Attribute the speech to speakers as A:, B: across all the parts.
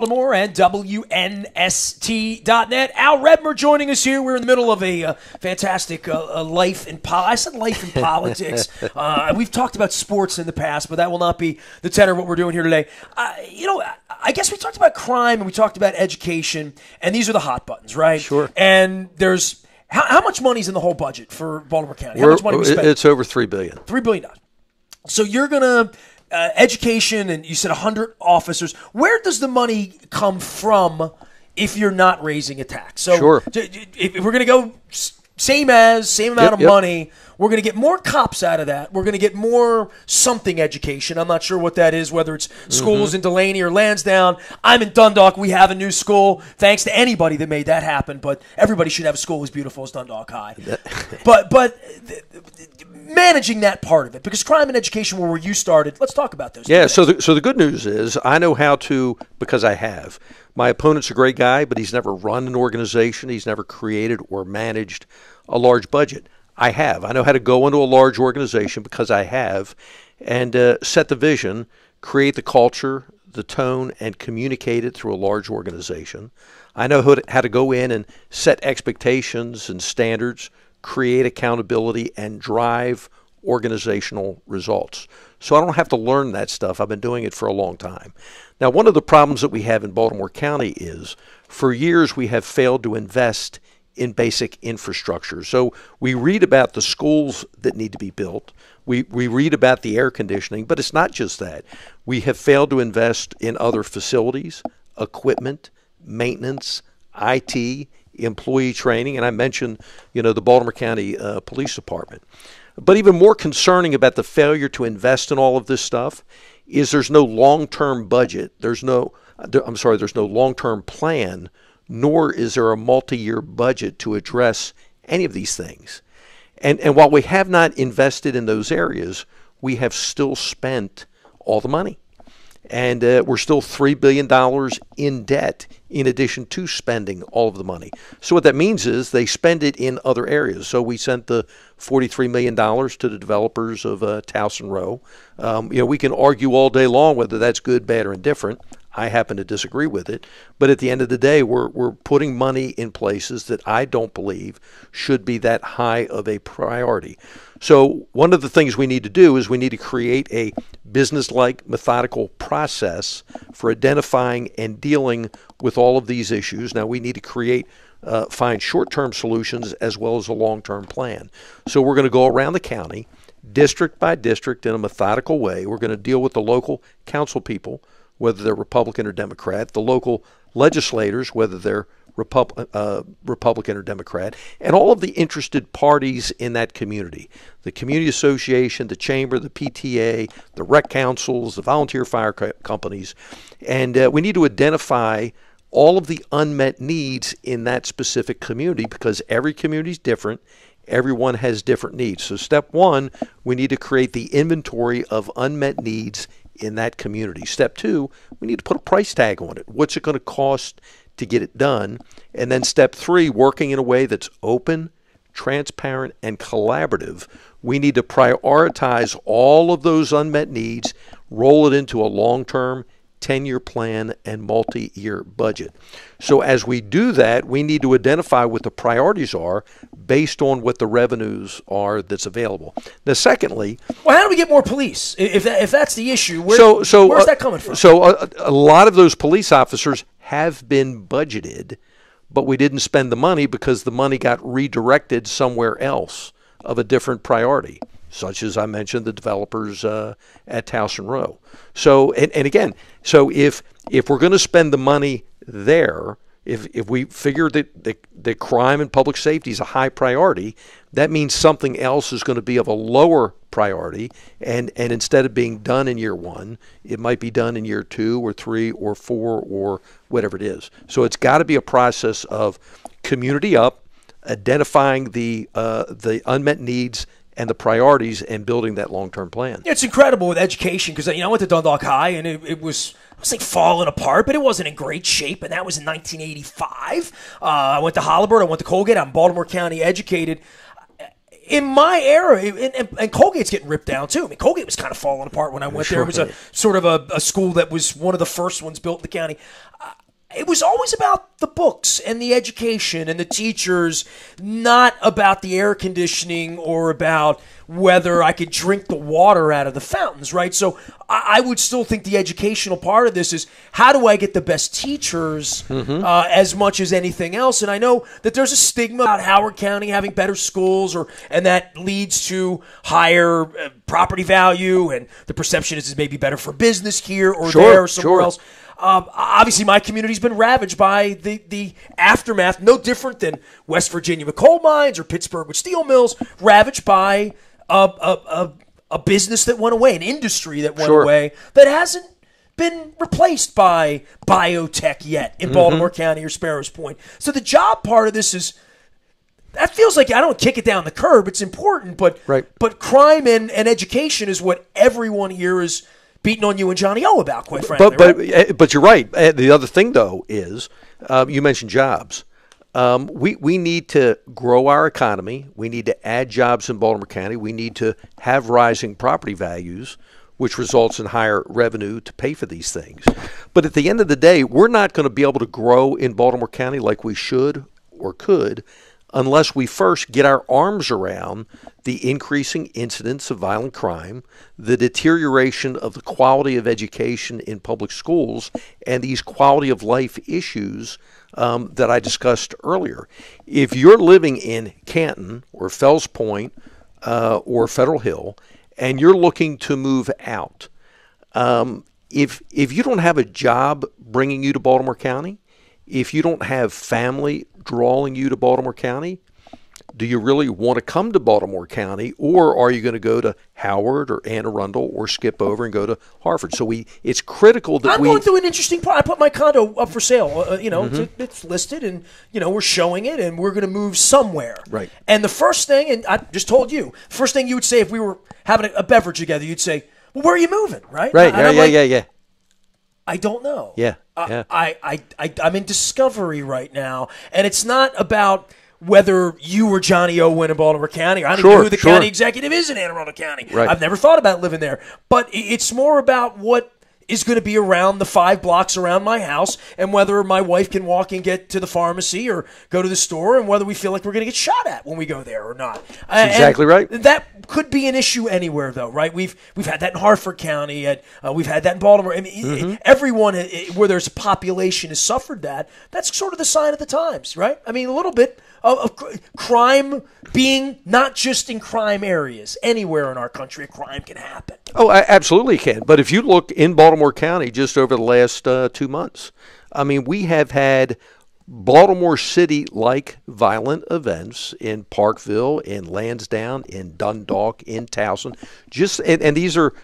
A: Baltimore and WNST.net. Al Redmer joining us here. We're in the middle of a fantastic life in I said life in politics. We've talked about sports in the past, but that will not be the tenor of what we're doing here today. I guess we talked about crime and we talked about education, and these are the hot buttons, right?
B: Sure.
A: And there's how much money's in the whole budget for Baltimore County? How much money we spend?
B: It's over $3 billion.
A: $3 billion. So you're going to education, and you said 100 officers. Where does the money come from if you're not raising a tax? So
B: sure.
A: If we're going to go same amount of money, we're going to get more cops out of that. We're going to get more something education. I'm not sure what that is, whether it's schools in Delaney or Lansdowne. I'm in Dundalk. We have a new school. Thanks to anybody that made that happen. But everybody should have a school as beautiful as Dundalk High. but managing that part of it, because crime and education were where you started. Let's talk about those.
B: Yeah, so the good news is I know how to, because I have. My opponent's a great guy, but he's never run an organization. He's never created or managed a large budget. I have. I know how to go into a large organization because I have, and set the vision, create the culture, the tone, and communicate it through a large organization. I know how to go in and set expectations and standards, create accountability, and drive organizational results. So I don't have to learn that stuff. I've been doing it for a long time. Now, one of the problems that we have in Baltimore County is for years we have failed to invest in basic infrastructure. So we read about the schools that need to be built. We read about the air conditioning, but it's not just that. We have failed to invest in other facilities, equipment, maintenance, IT, employee training, and I mentioned, the Baltimore County Police Department. But even more concerning about the failure to invest in all of this stuff is there's no long-term budget. There's no long-term plan, nor is there a multi-year budget to address any of these things. And while we have not invested in those areas, we have still spent all the money. And we're still $3 billion in debt in addition to spending all of the money. So what that means is they spend it in other areas. So we sent the $43 million to the developers of Towson Row. We can argue all day long whether that's good, bad, or indifferent. I happen to disagree with it. But at the end of the day, we're putting money in places that I don't believe should be that high of a priority. So one of the things we need to do is we need to create a business-like methodical process for identifying and dealing with all of these issues. Now we need to find short-term solutions as well as a long-term plan. So we're going to go around the county, district by district, in a methodical way. We're going to deal with the local council people, whether they're Republican or Democrat, the local legislators, whether they're Republican or Democrat, and all of the interested parties in that community, the community association, the chamber, the PTA, the rec councils, the volunteer fire companies, and we need to identify all of the unmet needs in that specific community because every community is different. Everyone has different needs. So step one, we need to create the inventory of unmet needs in that community. Step two, we need to put a price tag on it. What's it going to cost to get it done? And then step three, working in a way that's open, transparent, and collaborative. We need to prioritize all of those unmet needs, roll it into a long-term 10-year plan and multi-year budget. So as we do that, we need to identify what the priorities are based on what the revenues are that's available. Now, secondly,
A: well, how do we get more police? If that's the issue, where's that coming from?
B: So a lot of those police officers have been budgeted, but we didn't spend the money because the money got redirected somewhere else of a different priority, such as I mentioned, the developers at Towson Row. So, and again, so if we're going to spend the money there, if we figure that crime and public safety is a high priority, that means something else is going to be of a lower priority, and instead of being done in year one, it might be done in year 2 or 3 or 4 or whatever it is. So it's got to be a process of community up, identifying the unmet needs and the priorities, and building that long-term plan.
A: It's incredible with education because I went to Dundalk High and it was, I was like falling apart, but it wasn't in great shape, and that was in 1985. I went to Holabird, I went to Colgate, I'm Baltimore County educated. in my era, and Colgate's getting ripped down too. I mean, Colgate was kind of falling apart when I went there. It was a sort of a school that was one of the first ones built in the county. It was always about the books and the education and the teachers, not about the air conditioning or about whether I could drink the water out of the fountains, right? So I would still think the educational part of this is how do I get the best teachers as much as anything else? And I know that there's a stigma about Howard County having better schools, and that leads to higher property value, and the perception is it's maybe better for business here or there or somewhere else. Obviously, my community's been ravaged by the aftermath, no different than West Virginia with coal mines or Pittsburgh with steel mills, ravaged by a business that went away, an industry that went away that hasn't been replaced by biotech yet in Baltimore County or Sparrows Point. So the job part of this is, that feels like I don't kick it down the curb. It's important, but crime and education is what everyone here is beating on you and Johnny O about, quite frankly.
B: But you're right. The other thing, though, is you mentioned jobs. We need to grow our economy. We need to add jobs in Baltimore County. We need to have rising property values, which results in higher revenue to pay for these things. But at the end of the day, we're not going to be able to grow in Baltimore County like we should or could unless we first get our arms around the increasing incidence of violent crime, the deterioration of the quality of education in public schools, and these quality of life issues that I discussed earlier. If you're living in Canton or Fells Point or Federal Hill and you're looking to move out, if you don't have a job bringing you to Baltimore County, if you don't have family drawing you to Baltimore County, do you really want to come to Baltimore County, or are you going to go to Howard or Anne Arundel or skip over and go to Hartford? So it's critical that
A: I'm going through an interesting part. I put my condo up for sale. It's listed, and we're showing it, and we're going to move somewhere.
B: Right.
A: And the first thing, and I just told you, first thing you would say if we were having a beverage together, you'd say, "Well, where are you moving?" Right.
B: Right. Yeah.
A: I don't know.
B: Yeah.
A: I'm in discovery right now, and it's not about whether you or Johnny O win in Baltimore County, or I don't even know who the county executive is in Anne Arundel County.
B: Right.
A: I've never thought about living there. But it's more about what is going to be around the 5 blocks around my house, and whether my wife can walk and get to the pharmacy or go to the store, and whether we feel like we're going to get shot at when we go there or not.
B: That's exactly right.
A: That could be an issue anywhere, though, right? We've had that in Hartford County, we've had that in Baltimore. I mean, everyone where there's a population has suffered that. That's sort of the sign of the times, right? I mean, a little bit of crime being not just in crime areas. Anywhere in our country, a crime can happen.
B: Oh, I absolutely can. But if you look in Baltimore County just over the last 2 months, I mean, we have had Baltimore City-like violent events in Parkville, in Lansdowne, in Dundalk, in Towson. And these are,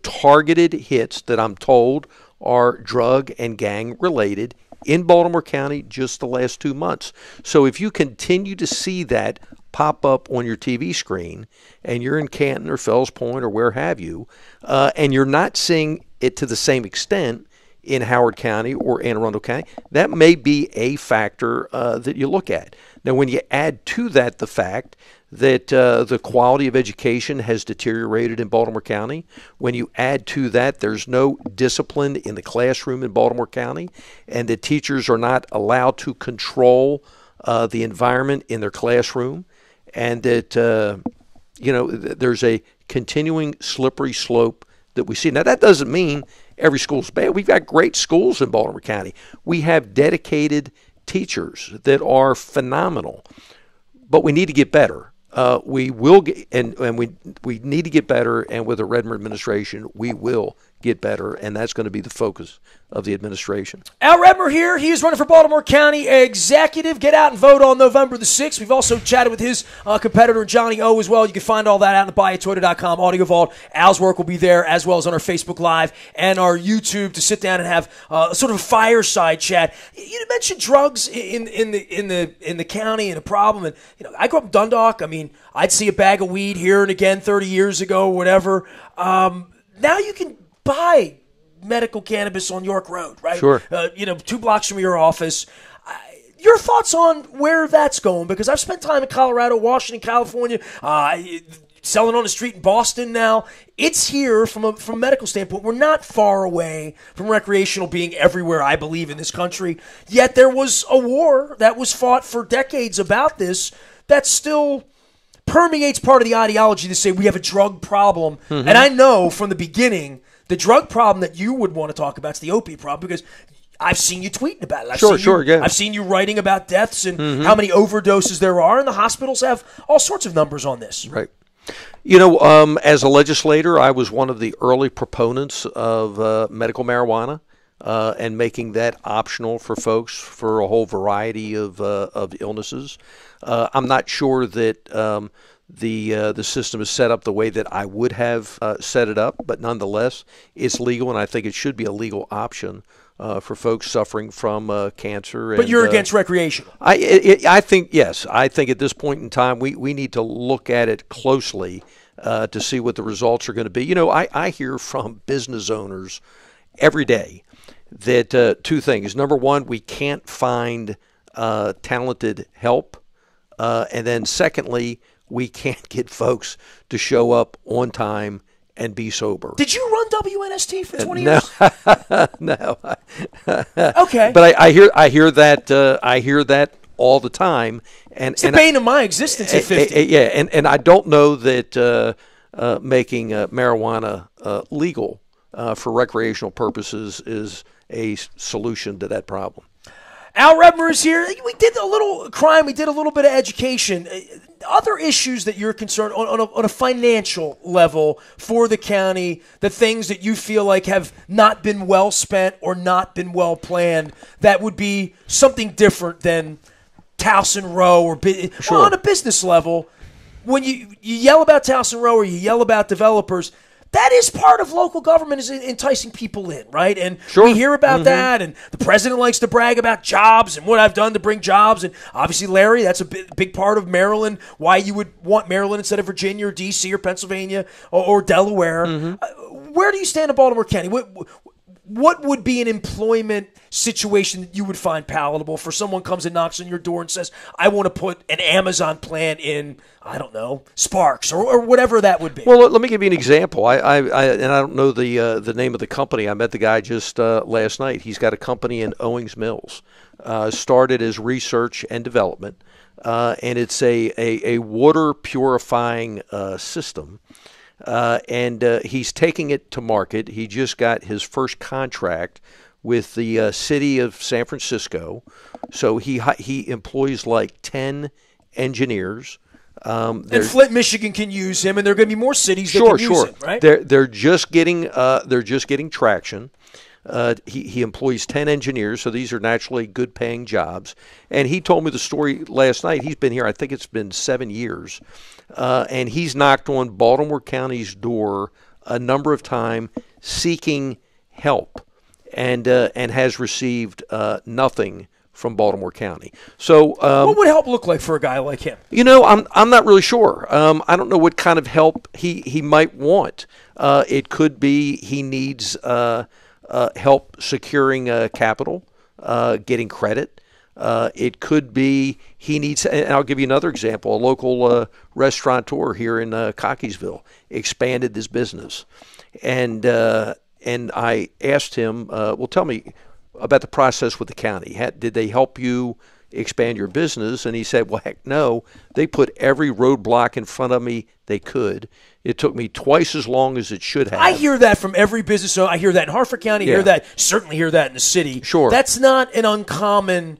B: targeted hits that I'm told are drug and gang related in Baltimore County just the last 2 months. So if you continue to see that pop up on your TV screen, and you're in Canton or Fells Point or where have you, and you're not seeing it to the same extent in Howard County or Anne Arundel County, that may be a factor that you look at. Now, when you add to that the fact that the quality of education has deteriorated in Baltimore County, when you add to that there's no discipline in the classroom in Baltimore County, and that teachers are not allowed to control the environment in their classroom, and that there's a continuing slippery slope that we see. Now, that doesn't mean every school's bad. We've got great schools in Baltimore County. We have dedicated teachers that are phenomenal, but we need to get better. We will get, and we need to get better, and with the Redmer administration, we will get better, and that's going to be the focus of the administration.
A: Al Redmer here. He is running for Baltimore County Executive. Get out and vote on November the 6th. We've also chatted with his competitor, Johnny O, as well. You can find all that out at buyatoyota.com audio vault. Al's work will be there, as well as on our Facebook Live and our YouTube, to sit down and have sort of a fireside chat. You mentioned drugs in the county and a problem. And I grew up in Dundalk. I mean, I'd see a bag of weed here and again 30 years ago, whatever. Now you can buy medical cannabis on York Road, right?
B: Sure.
A: 2 blocks from your office. Your thoughts on where that's going? Because I've spent time in Colorado, Washington, California, selling on the street in Boston now. It's here from a medical standpoint. We're not far away from recreational being everywhere, I believe, in this country. Yet there was a war that was fought for decades about this that still permeates part of the ideology to say we have a drug problem. Mm-hmm. And I know from the beginning, the drug problem that you would want to talk about is the opiate problem, because I've seen you tweeting about it. I've seen you writing about deaths and how many overdoses there are, and the hospitals have all sorts of numbers on this.
B: Right. As a legislator, I was one of the early proponents of medical marijuana and making that optional for folks for a whole variety of illnesses. I'm not sure that the system is set up the way that I would have set it up, but nonetheless, it's legal, and I think it should be a legal option for folks suffering from cancer.
A: But you're against recreational.
B: I think, yes. I think at this point in time, we need to look at it closely to see what the results are going to be. I hear from business owners every day that two things. Number one, we can't find talented help. And then secondly, we can't get folks to show up on time and be sober.
A: Did you run WNST for 20 years?
B: No.
A: Okay.
B: But I hear that all the time. And
A: it's the bane of my existence at 50.
B: And I don't know that making marijuana legal for recreational purposes is a solution to that problem.
A: Al Redmer is here. We did a little crime. We did a little bit of education. Other issues that you're concerned on a financial level for the county, the things that you feel like have not been well spent or not been well planned, that would be something different than Towson Row or well, on a business level. When you yell about Towson Row or you yell about developers, that is part of local government, is enticing people in, right? And we hear about that, and the president likes to brag about jobs and what I've done to bring jobs. And obviously, Larry, that's a big part of Maryland, why you would want Maryland instead of Virginia or D.C. or Pennsylvania or Delaware. Where do you stand in Baltimore County? What would be an employment situation that you would find palatable for someone comes and knocks on your door and says, I want to put an Amazon plant in, I don't know, Sparks or whatever that would be?
B: Well, let me give you an example. I don't know the name of the company. I met the guy just last night. He's got a company in Owings Mills, started as research and development, and it's a water purifying system. And he's taking it to market. He just got his first contract with the city of San Francisco. So he employs like 10 engineers.
A: And Flint, Michigan can use him, and there are going to be more cities that can use him, right?
B: They're just getting traction. He employs 10 engineers, so these are naturally good-paying jobs. And he told me the story last night. He's been here, I think it's been 7 years. And he's knocked on Baltimore County's door a number of times seeking help and has received nothing from Baltimore County. So
A: what would help look like for a guy like him?
B: I'm not really sure. I don't know what kind of help he might want. It could be he needs help securing capital, getting credit. It could be he needs, and I'll give you another example. A local restaurateur here in Cockeysville expanded his business, and I asked him, well, tell me about the process with the county. Did they help you expand your business? And he said, well, heck no. They put every roadblock in front of me they could. It took me twice as long as it should have.
A: I hear that from every business owner. I hear that in Harford County. Certainly hear that in the city.
B: Sure.
A: That's not an uncommon,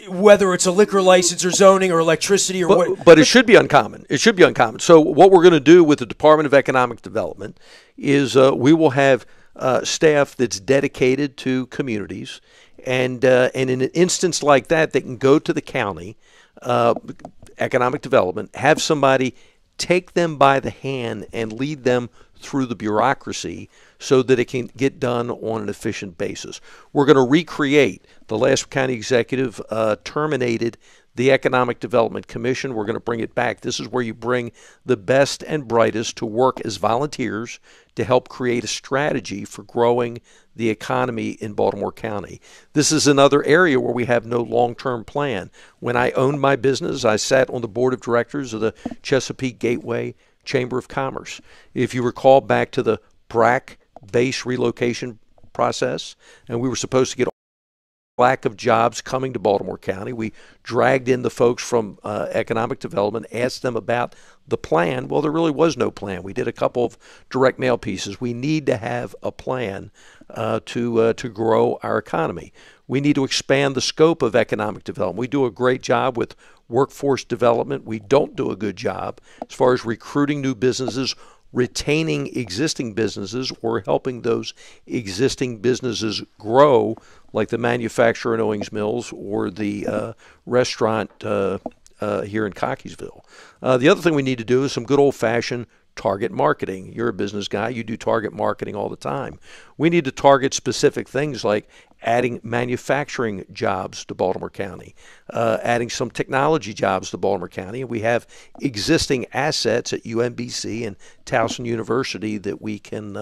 A: whether it's a liquor license or zoning or electricity or what.
B: But it should be uncommon. It should be uncommon. So what we're going to do with the Department of Economic Development is we will have staff that's dedicated to communities. And in an instance like that, they can go to the county, economic development, have somebody take them by the hand and lead them through the bureaucracy so that it can get done on an efficient basis. We're going to recreate. The last county executive terminated the Economic Development Commission. We're going to bring it back. This is where you bring the best and brightest to work as volunteers to help create a strategy for growing the economy in Baltimore County. This is another area where we have no long-term plan. When I owned my business, I sat on the board of directors of the Chesapeake Gateway Chamber of Commerce. If you recall back to the BRAC base relocation process, and we were supposed to get lack of jobs coming to Baltimore County. We dragged in the folks from economic development, asked them about the plan. Well, there really was no plan. We did a couple of direct mail pieces. We need to have a plan to grow our economy. We need to expand the scope of economic development. We do a great job with workforce development. We don't do a good job as far as recruiting new businesses, retaining existing businesses, or helping those existing businesses grow, like the manufacturer in Owings Mills or the restaurant here in Cockeysville. The other thing we need to do is some good old-fashioned target marketing. You're a business guy. You do target marketing all the time. We need to target specific things like adding manufacturing jobs to Baltimore County, adding some technology jobs to Baltimore County. And we have existing assets at UMBC and Towson University that we can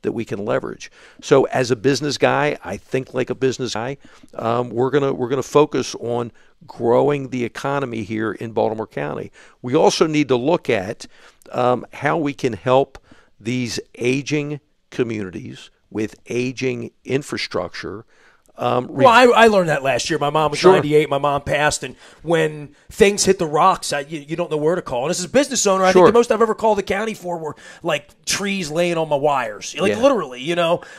B: leverage. So as a business guy, I think like a business guy. We're gonna focus on growing the economy here in Baltimore County. We also need to look at how we can help these aging communities with aging infrastructure.
A: Well, I learned that last year. My mom was 98. My mom passed, and when things hit the rocks, you don't know where to call. And as a business owner, I think the most I've ever called the county for were like trees laying on my wires, literally,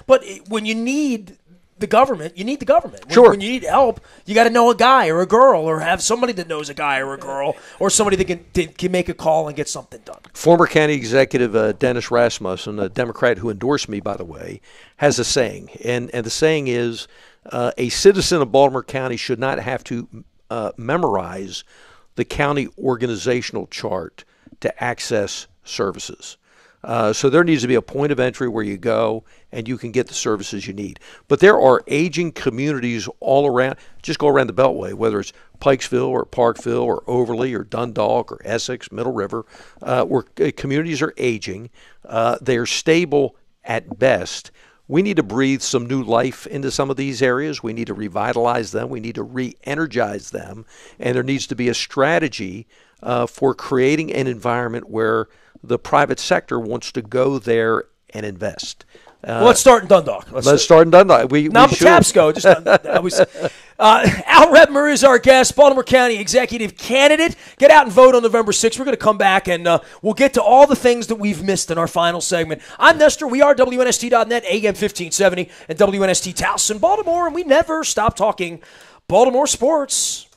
A: But when you need the government, you need the government. When you need help, you got to know a guy or a girl, or have somebody that knows a guy or a girl, or somebody that can make a call and get something done.
B: Former county executive Dennis Rasmussen, a Democrat who endorsed me, by the way, has a saying, and the saying is, a citizen of Baltimore County should not have to memorize the county organizational chart to access services. So there needs to be a point of entry where you go and you can get the services you need. But there are aging communities all around. Just go around the Beltway, whether it's Pikesville or Parkville or Overley or Dundalk or Essex, Middle River, where communities are aging. They are stable at best. We need to breathe some new life into some of these areas. We need to revitalize them. We need to re-energize them. And there needs to be a strategy for creating an environment where the private sector wants to go there and invest.
A: Well, let's start in Dundalk.
B: Let's start in Dundalk.
A: Now the taps go. Al Redmer is our guest, Baltimore County Executive candidate. Get out and vote on November 6th. We're going to come back and we'll get to all the things that we've missed in our final segment. I'm Nestor. We are WNST.net, AM 1570, and WNST Towson, Baltimore, and we never stop talking Baltimore sports.